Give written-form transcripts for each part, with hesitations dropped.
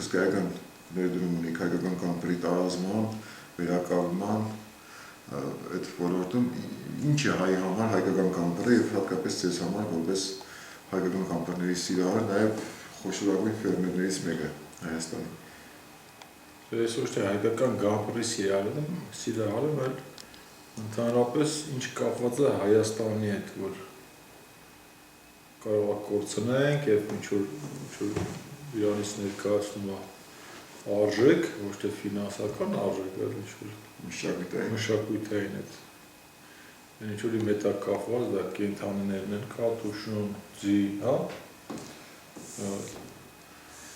հսկայական ներդրում ունենք հայկական կամպերի տարածման, վերակառուցման այդ ոլորտում ինչ է հայի համար հայկական կամպերը եւ հատկապես ձեզ համար որպես հայկական կամպերների սիրահար, նաեւ խոշորագույն ֆերմերներից մեկը Հայաստանի։ Ես ոչ թե հայկական կամպերի սիրահար եմ, այլ ընդհանրապես ինչ կապված է Հայաստանի հետ, որ կարող է կորցնենք եւ ինչ որ իրանից ներկայացնում է արժեք, ոչ թե ֆինանսական արժեք, այլ ինչ որ մշակութային հետ։ Ինչ որ իմ հետ է կապված, դա կենդանիներն են, կատուշուն, ձի, հա։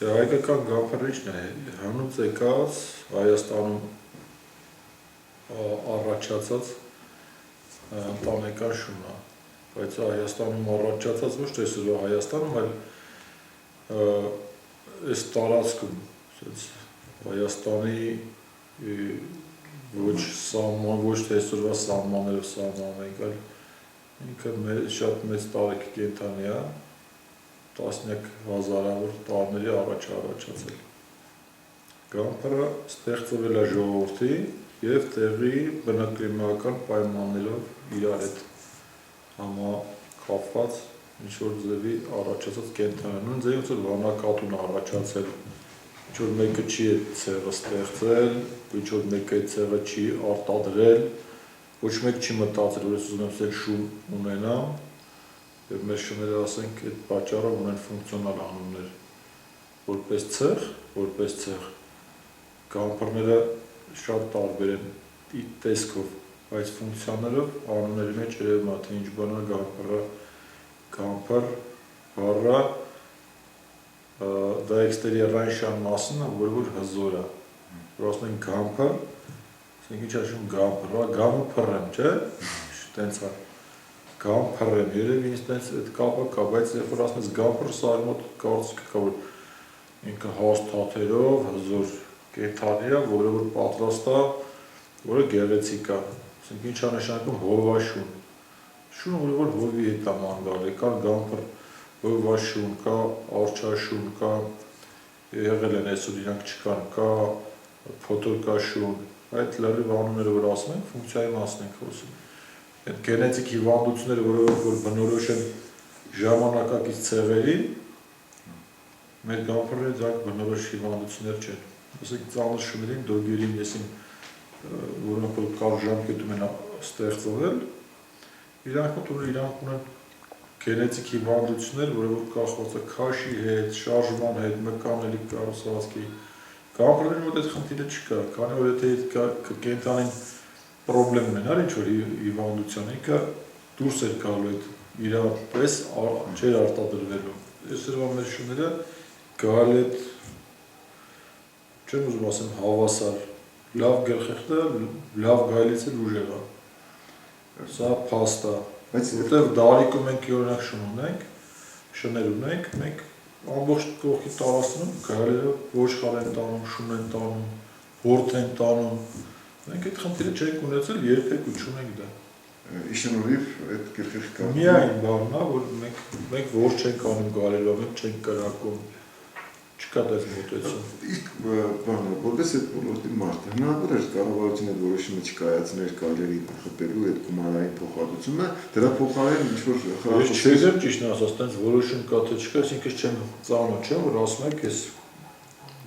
Հայկական կամպերը ինչն է, հնուց եկած Հայաստանում առաջացած ընտանեկան շուն է, բայց Հայաստանում առաջացած ոչ թե սրա Հայաստանում, այլ այս տարածքում, Հայաստանի ոչ սահման, ոչ թե այսօրվա սահմաններով սահմանենք, այլ ինքը շատ մեծ տարիքի կենդանի է, տասնյակ հազարավոր տարիների առաջ առաջացել։ Կամպերը ստեղծվել է ժողովրդի եւ տեղի բնակլիմայական պայմաններով իրար հետ համակապված ինչ-որ ձևի առաջացած կենդանի։ Նույն ձևից որ վանակատուն առաջացել, ինչ-որ մեկը չի այդ ցեղը ստեղծել, ինչ-որ մեկը այդ ցեղը չի արտադրել, ոչ մեկ չի մտածել, որ ես ուզում եմ սել շուն ունենամ, եւ մեր շները ասենք այդ պատճառով ունեն ֆունկցիոնալ անուններ, որպես ցեղ, կամպերները շատ տարբեր են տեսքով, բայց ֆունկցիաներով անունների մեջ երևում է, թե ինչ բան է կամպերը, կամպեր, բառը, դա էքստերիերային մասն է, որ հզոր է, որ ասում են կամպեր, ասենք ինչ ասում կամպեր, գամը փռեմ, չէ, տենց է, գամ փռեմ, երևի ինձ տենց այդ կապը կա, բայց երբ որ ասում ես կամպեր, սա այլ մոտ կարծիքը կա, որ ինքը հաստ թաթերով, հզոր կենդանի է, որը որ պատրաստ է, որը գեղեցիկ է, ասենք ինչ է նշանակում հովաշուն, շուն, որ հովի հետ է ման գալի, կա կամպեր, հովաշուն, կա արջաշուն, կա եղել են այսօր իրանք չկան, կա փոթորկաշուն, այդ լրիվ անունները որ ասում ենք, ֆունկցիայի մասն ենք խոսում։ Այդ գենետիկ հիվանդությունները, որ բնորոշ են ժամանակակից ցեղերի, մեր կամպերները դրանք բնորոշ հիվանդություններ չեն։ Ասենք ծանր շուներին, դոգերին, եսին, որոնք որ կարճ ժամկետում են ստեղծվել, իրանք ունեն գենետիկ հիվանդություններ, որը որ կախված է քաշի հետ, շարժման հետ, մկանելի կառուցվածքի։ Կամպերների մոտ այդ խնդիրը չկա, քանի որ եթե կենդանին պրոբլեմ ունենար ինչ-որ հիվանդության, ինքը դուրս էր գալու այդ իր պես չէր արտադրվելու։ Այսօրվա մեր շները գալ այդ, չեմ ուզում ասեմ հավասար, լավ գլխեղտը, լավ գայլից էլ ուժեղ է։ Սա փաստ է, որտեղ դարիքում մենք օրինակ շներ ունենք, մենք ամբողջ կողքի տարածքում գայլերը ոչխար են տանում, շուն են տանում, հորդ են տանում, մենք այդ խնդիրը չենք ունեցել, երբեք ու չունենք դա։ Իշնորհիվ այդ գլխեղկը միայն բանն է, որ մենք որ չենք անում գալելու, մենք չենք կրակում, չկա դες մոտեցում։ Իսկ բանը, որպես այդ ոլորտի մարդ, հնարավոր է կառավարությունը այդ որոշումը չկայացներ գայլերի խփելու այդ գումարային փոխհատուցումը, դրա փոխարեն ինչ-որ Ես չեմ ճիշտն ասած, տենց որոշում կա թե չկա, ես ինքս չեմ ծանոթ, չէ՞, որ ասում եք ես,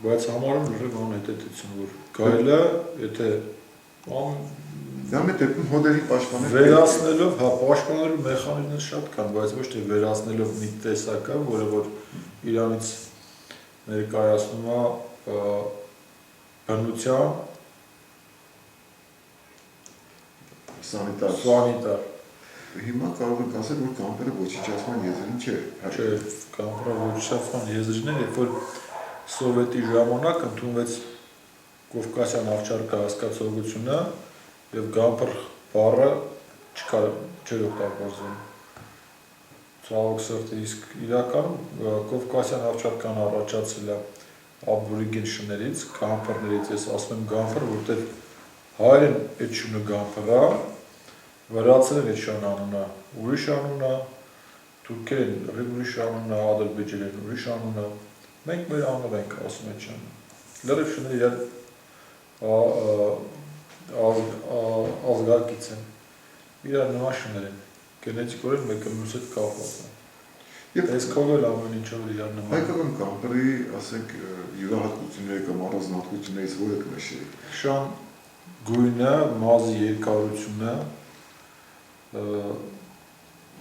բայց համարում լրիվ անհետեթություն, որ գայլը, եթե դա մեր դեպքում հոդերի պաշտպանել վերացնելով, հա, պաշտպանելու մեխանիզմներ շատ կան, բայց ոչ թե վերացնելով մի տեսակ է, որը որ իրանից ներկայացնում է բնության սանիտար։ Հիմա կարող ենք ասել, որ կամպերը ոչնչացման եզրին չէ։ Չէ, կամպերը ոչնչացման եզրին է, երբ որ սովետի ժամանակ ընդունվեց Կովկասյան արճարկա հասկացողությունը եւ գամպեր բառը չէր օգտագործվում։ Ցավոք սրտի, իսկ իրականում Կովկասյան արճարկան առաջացել է աբորիգեն շներից, գամպերներից, ես ասում եմ գամպեր, որտեղ հայերեն այդ շունը գամպեր է, վրացերեն այդ շան անունը ուրիշ անուն է, թուրքերեն ուրիշ անուն է, ադրբեջաներեն ուրիշ անուն է, Մենք մեր անով ենք ասում այդ շանը։ Լրիվ շները իրար ազգակից են։ Իրար նման շներ են։ Գենետիկորեն մեկը մյուսը հետ կապված է։ Տեսքով էլ ամեն ինչով իրար նման։ Հայկական կամպերի, ասենք, յուրահատկությունները կամ առանձնահատկություններից որը կնշի։ Շան գույնը, մազի երկարությունը,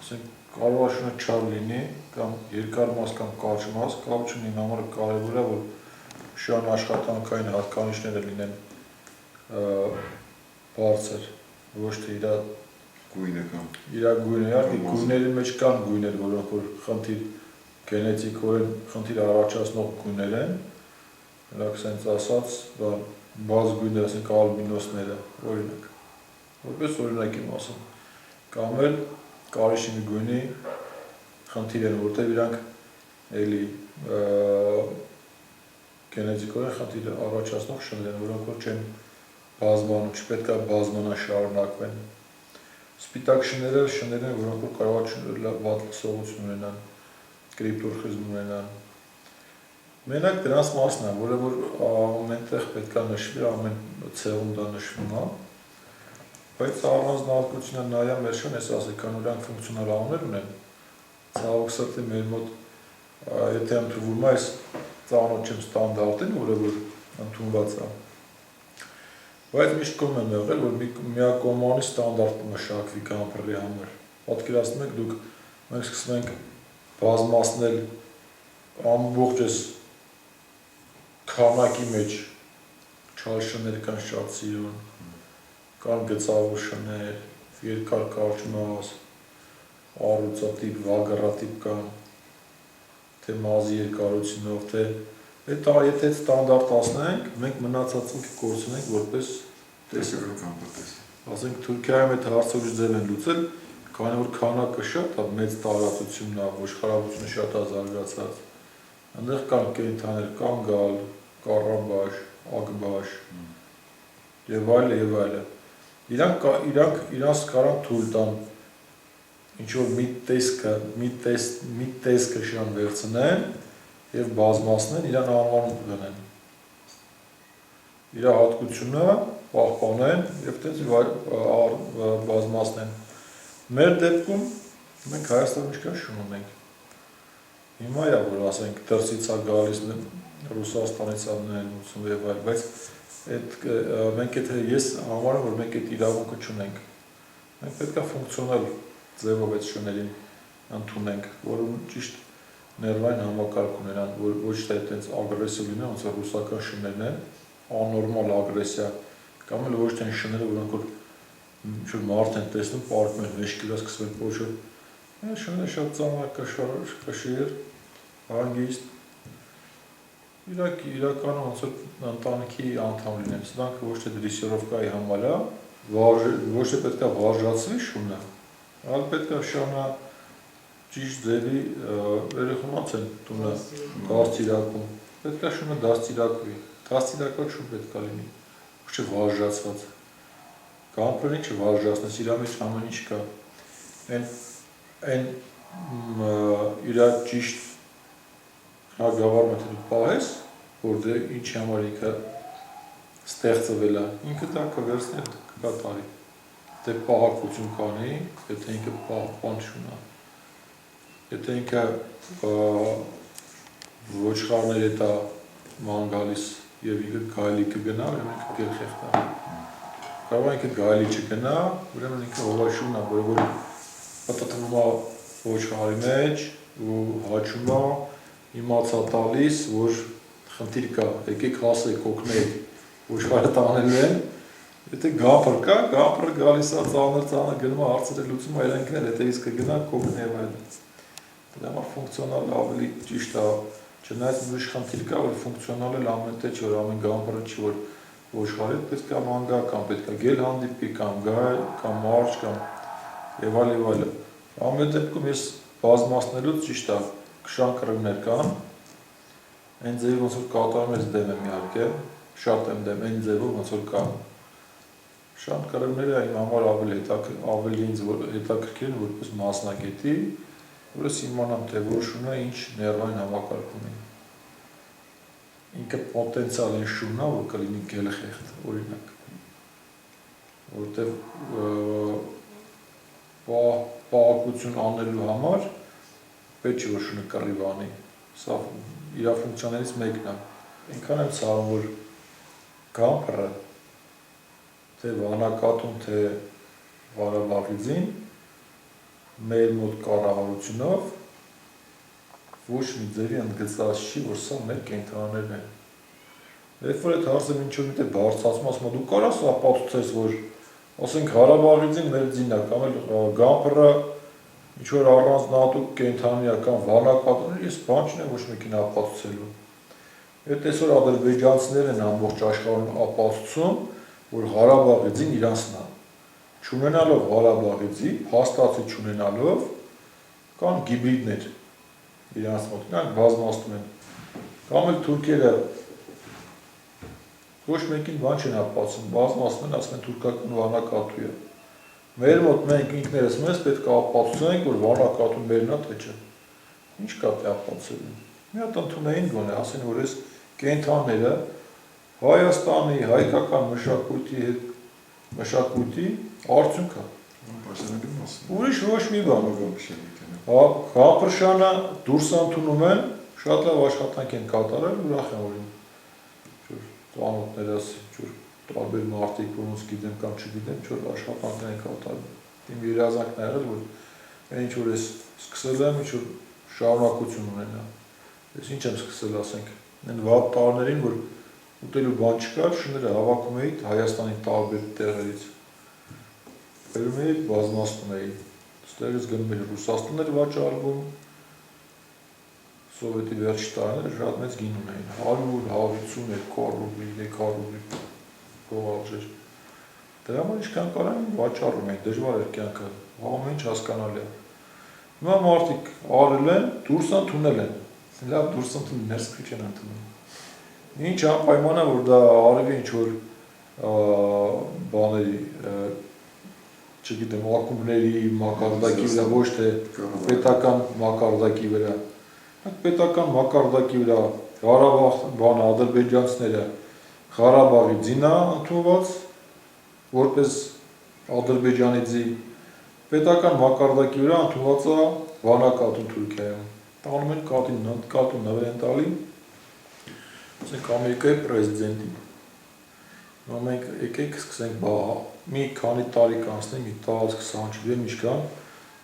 ասենք, կարող է շունը չար լինի, կամ երկար մաս կամ կարճ մաս, կապ չունի համար կարևոր է, որ շան աշխատանքային հատկանիշները լինեն բարձր, ոչ թե իր գույնը կամ գույնը, իհարկե գույների մեջ կան գույներ, որոնք որ խնդիր գենետիկորեն խնդիր առաջացնող գույներ են, նրանք սենց ասած, բազ գույներ, ասենք ալբինոսները, օրինակ, որպես օրինակ եմ ասում, կամ էլ կարիշի մի գույնի խնդիր են, որտեղ իրանք էլի գենետիկորեն խնդիր առաջացնող շներ են, որոնք որ չեն բազմանում, չպետք է բազմանան շարունակվեն։ Սպիտակ շները շներ են, որոնք որ կարող է վատ լսողություն ունենան, կրիպտորխիզմ ունենան։ Մենակ դրանց մասն է, որը որ ամենտեղ պետք է նշվի, ամեն ցեղում դա նշվում է, բայց առանձնահատկությունը նայա մեր շան, ես ասի, քան նրանք ֆունկցիոնալ անուններ ունեն, ցավոք սրտի մեր մոտ, եթե ընդունվում է այս ծանոթ չեմ ստանդարտին, որը որ ընդունված է, բայց միշտ կողմ եմ եղել, որ միակողմանի ստանդարտ մշակվի կամպերի համար։ Պատկերացնում եք դուք, մենք սկսում ենք բազմացնել ամբողջ այս քանակի մեջ չար շներ կան շատ սիրուն, կան գծավոր շներ, երկար կարճ մաս, առուծատիպ, վագրատիպ կան, թե մազի երկարությունով, թե եթե ստանդարտացնենք, մենք մնացածին կկործնենք որպես տեսական կամպեր։ Ասենք Թուրքիայում այդ հարցը ուրիշ ձև են լուծել, քանի որ քանակը շատ է, մեծ տարածությունն է, ոչխարաբությունը շատ է զարգացած, այնտեղ կան կենդանիներ, կանգալ, կառաբաշ, ակբաշ եւ այլը։ Իրանք կարան թույլ տան ինչ-որ մի տեսքը շան վերցնեն և բազմացնեն, իրան անվանում կդնեն։ Իրա հատկությունը պահպանեն և տենց բազմացնեն։ Մեր դեպքում մենք Հայաստանում ինչքան շուն ունենք։ Հիմա է, որ ասենք դրսից է գալիս, Ռուսաստանից է ներմուծում և այլ, բայց մենք ես համարում, որ մենք այդ իրավունքը չունենք։ Մենք պետք է ֆունկցիոնալ ձևով այդ շներին ընդունենք, որում ճիշտ ներվային համակարգ ունենան, որ ոչ թե այդպես ագրեսիվ լինեն, ոնց որ ռուսական շներն են, աննորմալ ագրեսիա, կամ էլ ոչ թե շները, որոնք որ ինչ-որ մարդ են տեսնում, պարկում են մեջքի վրա սկսում են փոշը։ Այս շները շատ ծանր, կշիռ, հանգիստ։ Իրականում ոնց որ ընտանիքի անդամ լինեն, սրանք ոչ թե դրեսիրովկայի համար է, ոչ թե պետք է վարժացվի շունը, այլ պետք է շանը ճիշտ ձևի երեխոնաց են տունը դաստիարակում, պետք է շունը դաստիարակվի, դաստիարակված շուն պետք է լինի, ոչ թե վարժացված, կամպերին չվարժացնես, իրա մեջ ամեն ինչ կա, այն իրա ճիշտ հագավարում եթե դու պահես, որ դե ինչի համար ինքը ստեղծվել է, ինքը դա կվերցնի, կկատարի, դե պահակություն կանի, եթե ինքը պահպան շունա, եթե ինքը ոչխարներ հետ է ման գալիս և ինքը գայլի կգնա, ուրեմն ինքը գերխեղտ է, կարող է ինքը գայլի չգնա, ուրեմն ինքը հովաշուն է, որ պտտվում է ոչխարի մեջ ու հաչում է, իմացա տալիս, որ խնդիր կա, եկեք հասեք, օգնեք, ոչխարը տանելու են, եթե գամպր կա, գամպրը գալիս է ծանր գնում է հարցերը լուծում է իրենքն էլ, հետևից կգնա, կօգնի և այլն։ Դրա համար ֆունկցիոնալ ավելի ճիշտ է, չնայած ուրիշ խնդիր կա, որ ֆունկցիոնալ էլ ամեն տեղ չի, որ ամեն գամպրը չի, որ ոչխարի պետք է ման գա, կամ պետք է գել հանդիպի, կամ գայլ, կամ մարջ, կամ և այլը։ Ամեն դեպքում ես բազմացնելուց ճիշտ է, քշան կռիվներ կան, այն ձևի ոնց որ կատարում ես դեմ եմ իհարկե, շատ եմ դեմ այն ձևով ոնց որ կան։ Շան կռիվները իմ համար ավելի հետաքրքիր են որպես մասնագետի, որս իմանամ թե որ շունը ինչ ներվային համակարգ ունի։ ինքը պոտենցիալ են շունն է, որ կլինի գելխեղտ, օրինակ, որտեղ պահակություն անելու համար պետք չէ որ շունը կռիվ անի, սա իր ֆունկցիաներից մեկն է, այնքան եմ ցավում, որ գամփրը թե վանակատուն, թե Ղարաբաղիձին մեր մոտ կառավարությունով ոչ մի ձևի ընդգծած չի, որ սա մեր կենդանիներն են։ Երբ որ այդ հարցը ինչ-որ միտեղ բարձրացում, ասում եմ, դու կարաս ապացուցես, որ ասենք Ղարաբաղիձին մեր ձինն է, կամ էլ գամփրը ինչ-որ առանձնահատուկ կենդանի է, կամ վանակատուն, ես բան չունեմ ոչ մեկին ապացուցելու։ Այդ այսօր ադրբեջանցիներն են ամբողջ աշխարհում ապացուցում, որ Ղարաբաղիձին իրանցն է։ Չունենալով Ղարաբաղիձի, փաստացի չունենալով, կան գիբրիդներ իրանց մոտ, նրանք բազմացնում են, կամ էլ թուրքերը ոչ մեկին բան չեն ապացուցում, բազմացնում են, ասում են թուրքական վանակատու է։ Մեր մոտ մենք ինքներս մեզ պետք է ապացուցենք, որ վանակատուն մերն է, թե չէ։ Ինչ կա թե ապացուցելու։ Մի հատ ընդունեին գոնե, ասեն, որ այս կենդանները Հայաստանի հայկական մշակույթի արդյունք է։ Ուրիշ ոչ մի բան։ Գամփրշանը դուրս ընդունում են, շատ լավ աշխատանք են կատարել, ուրախ եմ, որ ծանոթներս, տարբեր մարդիկ, որոնց գիտեմ կամ չգիտեմ, որ աշխատանքներ են կատարել։ Իմ երազանքն է եղել, որ այն ինչ որ ես սկսել եմ, ինչ որ շարունակություն ունենա։ Ես ինչ եմ սկսել, ասենք, այն վատ տարիներին, որ ուտելու բան չկար, շները հավաքում էի Հայաստանի տարբեր տեղերից։ Բերում էի, բազմացնում էի։ Ստերից գնում էր Ռուսաստան էր վաճառվում, Սովետի վերջի տարիները շատ մեծ գին ունեին, 100, 150, 200 ռուբլի, 300 ռուբլի փողարժեր։ Դրա համար ինչքան կարան վաճառում էին, դժվար էր կյանքը, ամեն ինչ հասկանալի է։ Հիմա մարդիկ արել են, դուրս ընդունել են, լավ դուրս ընդունել, ներս քիչ են ընդունում։ Ինչ անպայման է, որ դա արևի ինչ-որ բաների, չգիտեմ, ակումբների մակարդակի վրա, ոչ թե պետական մակարդակի վրա։ Պետական մակարդակի վրա Ղարաբաղ ադրբեջանցիները Ղարաբաղի ձին է ընդունված, որպես Ադրբեջանի ձի, պետական մակարդակի վրա ընդունված է վանակատուն Թուրքիայում։ Տանում են կատուն նվեր են տալի, ասենք Ամերիկայի պրեզիդենտին։ Մենք եկեք սկսենք մի քանի տարի կանցնի, մի 10-20 չգիտեմ ինչքան,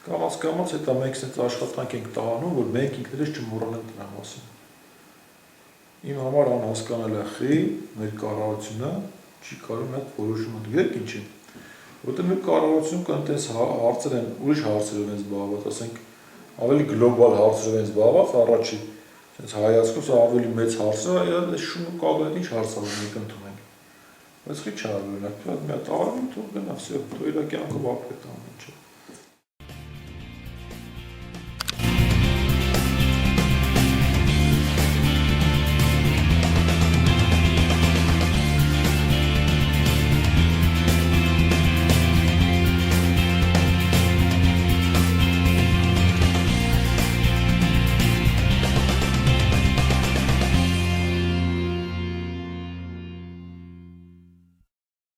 կամաց հետո մենք սենց աշխատանք ենք տանում, որ մենք ինքներս չմոռանանք դրա մասին։ Իմ համար անհասկանալի է խի մեր կառավարությունը չի կարող այդ որոշումը դուք ինչ է։ Որտեղ մեր կառավարությունում կան այդպես հարցեր են, ուրիշ հարցերով են զբաղված, ասենք ավելի գլոբալ հարցերով են զբաղված, առաջի սենց հայացքով սա ավելի մեծ հարց է, այս շունը կապ ինչ հարց է մենք ընդունենք։ Բայց չի չարվում, մի հատ արվում, թող գնա, վсё, թող իր կյանքով ապրի դա ամեն ինչ։